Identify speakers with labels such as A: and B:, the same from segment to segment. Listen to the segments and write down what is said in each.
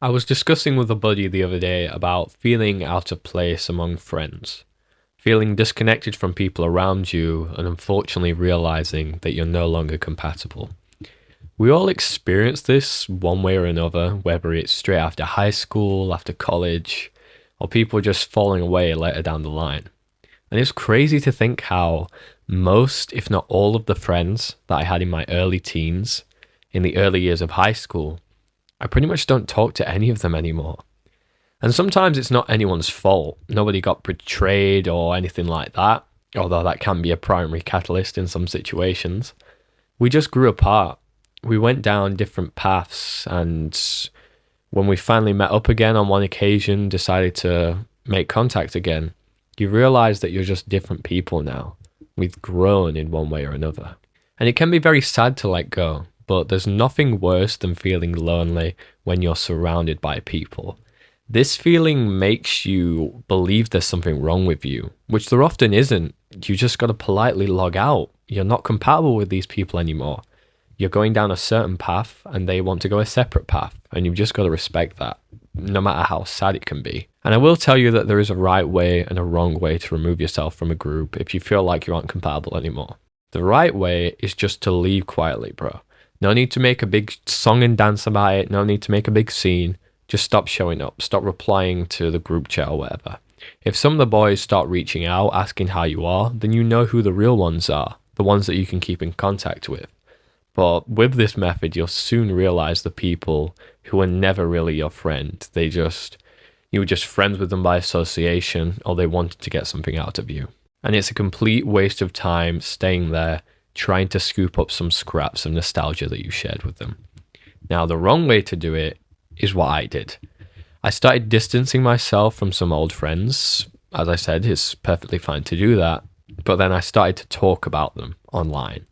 A: I was discussing with a buddy the other day about feeling out of place among friends, feeling disconnected from people around you, and unfortunately realizing that you're no longer compatible. We all experience this one way or another, whether it's straight after high school, after college, or people just falling away later down the line. And it's crazy to think how most, if not all, of the friends that I had in my early teens, in the early years of high school, I pretty much don't talk to any of them anymore. And sometimes it's not anyone's fault. Nobody got betrayed or anything like that, although that can be a primary catalyst in some situations. We just grew apart. We went down different paths, and when we finally met up again on one occasion, decided to make contact again, you realize that you're just different people now. We've grown in one way or another. And it can be very sad to let go, but there's nothing worse than feeling lonely when you're surrounded by people. This feeling makes you believe there's something wrong with you, which there often isn't. You just got to politely log out. You're not compatible with these people anymore. You're going down a certain path and they want to go a separate path, and you've just got to respect that, no matter how sad it can be. And I will tell you that there is a right way and a wrong way to remove yourself from a group if you feel like you aren't compatible anymore. The right way is just to leave quietly, bro. No need to make a big song and dance about it. No need to make a big scene. Just stop showing up. Stop replying to the group chat or whatever. If some of the boys start reaching out, asking how you are, then you know who the real ones are. The ones that you can keep in contact with. But with this method, you'll soon realize the people who were never really your friend. You were just friends with them by association, or they wanted to get something out of you. And it's a complete waste of time staying there, trying to scoop up some scraps of nostalgia that you shared with them. Now, the wrong way to do it is what I did. I started distancing myself from some old friends. As I said, it's perfectly fine to do that. But then I started to talk about them online.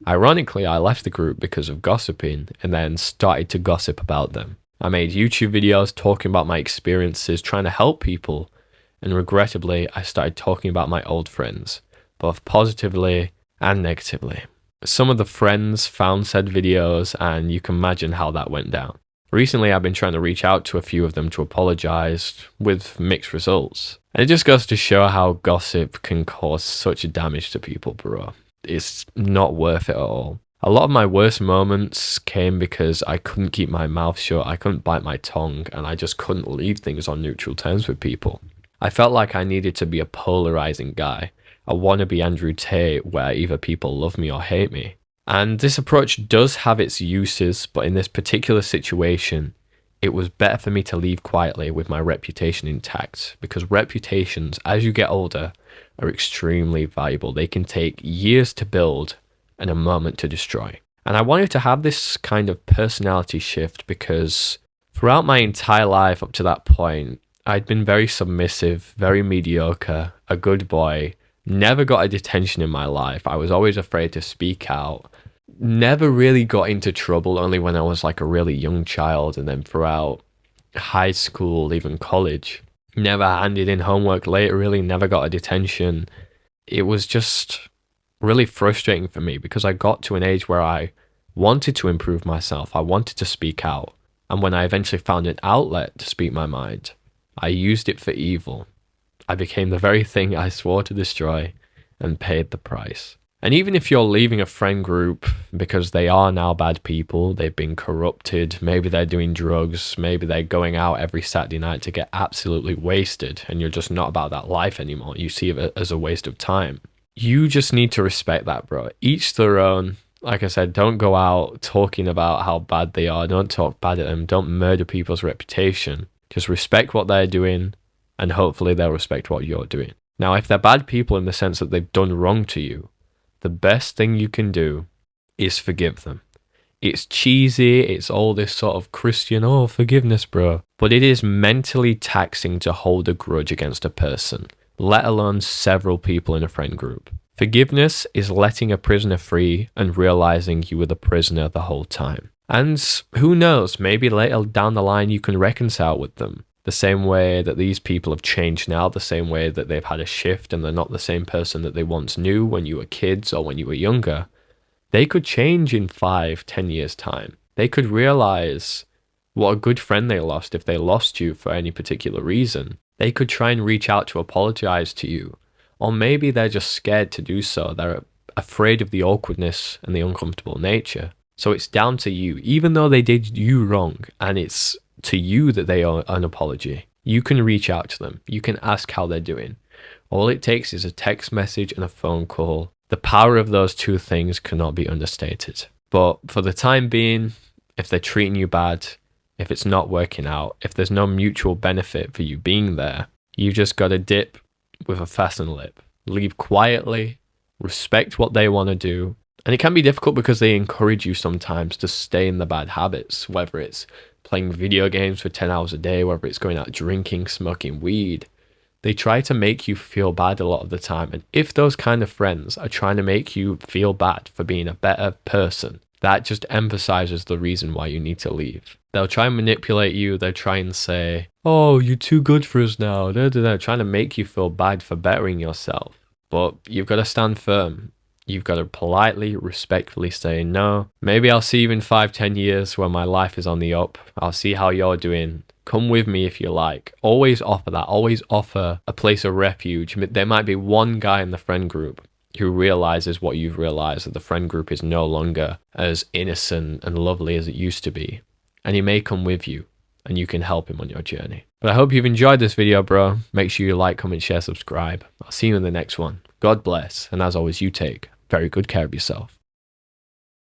A: Ironically, I left the group because of gossiping and then started to gossip about them. I made YouTube videos talking about my experiences, trying to help people. And regrettably, I started talking about my old friends, both positively and negatively. Some of the friends found said videos, and you can imagine how that went down. Recently, I've been trying to reach out to a few of them to apologize with mixed results. And it just goes to show how gossip can cause such damage to people, bro. It's not worth it at all. A lot of my worst moments came because I couldn't keep my mouth shut, I couldn't bite my tongue, and I just couldn't leave things on neutral terms with people. I felt like I needed to be a polarizing guy, a wannabe Andrew Tate where either people love me or hate me. And this approach does have its uses, but in this particular situation, it was better for me to leave quietly with my reputation intact, because reputations, as you get older, are extremely valuable. They can take years to build and a moment to destroy. And I wanted to have this kind of personality shift because throughout my entire life up to that point, I'd been very submissive, very mediocre, a good boy, never got a detention in my life. I was always afraid to speak out. Never really got into trouble, only when I was like a really young child, and then throughout high school, even college. Never handed in homework late, really never got a detention. It was just really frustrating for me because I got to an age where I wanted to improve myself. I wanted to speak out. And when I eventually found an outlet to speak my mind, I used it for evil. I became the very thing I swore to destroy and paid the price. And even if you're leaving a friend group because they are now bad people, they've been corrupted, maybe they're doing drugs, maybe they're going out every Saturday night to get absolutely wasted, and you're just not about that life anymore. You see it as a waste of time. You just need to respect that, bro. Each their own. Like I said, don't go out talking about how bad they are. Don't talk bad at them. Don't murder people's reputation. Just respect what they're doing, and hopefully they'll respect what you're doing. Now, if they're bad people in the sense that they've done wrong to you, the best thing you can do is forgive them. It's cheesy, it's all this sort of Christian, oh, forgiveness, bro. But it is mentally taxing to hold a grudge against a person, let alone several people in a friend group. Forgiveness is letting a prisoner free and realizing you were the prisoner the whole time. And who knows, maybe later down the line you can reconcile with them. The same way that these people have changed now, the same way that they've had a shift and they're not the same person that they once knew when you were kids or when you were younger. They could change in 5, 10 years' time. They could realize what a good friend they lost if they lost you for any particular reason. They could try and reach out to apologize to you. Or maybe they're just scared to do so. They're afraid of the awkwardness and the uncomfortable nature. So it's down to you. Even though they did you wrong and it's to you that they owe an apology, you can reach out to them. You can ask how they're doing. All it takes is a text message and a phone call. The power of those two things cannot be understated. But for the time being, if they're treating you bad, if it's not working out, if there's no mutual benefit for you being there, you just got to dip with a fastened lip. Leave quietly, respect what they want to do. And it can be difficult because they encourage you sometimes to stay in the bad habits, whether it's playing video games for 10 hours a day, whether it's going out drinking, smoking weed. They try to make you feel bad a lot of the time. And if those kind of friends are trying to make you feel bad for being a better person, that just emphasizes the reason why you need to leave. They'll try and manipulate you. They'll try and say, oh, you're too good for us now. They're trying to make you feel bad for bettering yourself. But you've got to stand firm. You've got to politely, respectfully say, no, maybe I'll see you in 5-10 years when my life is on the up. I'll see how you're doing. Come with me if you like. Always offer that. Always offer a place of refuge. There might be one guy in the friend group who realizes what you've realized, that the friend group is no longer as innocent and lovely as it used to be. And he may come with you and you can help him on your journey. But I hope you've enjoyed this video, bro. Make sure you like, comment, share, subscribe. I'll see you in the next one. God bless. And as always, you take very good care of yourself.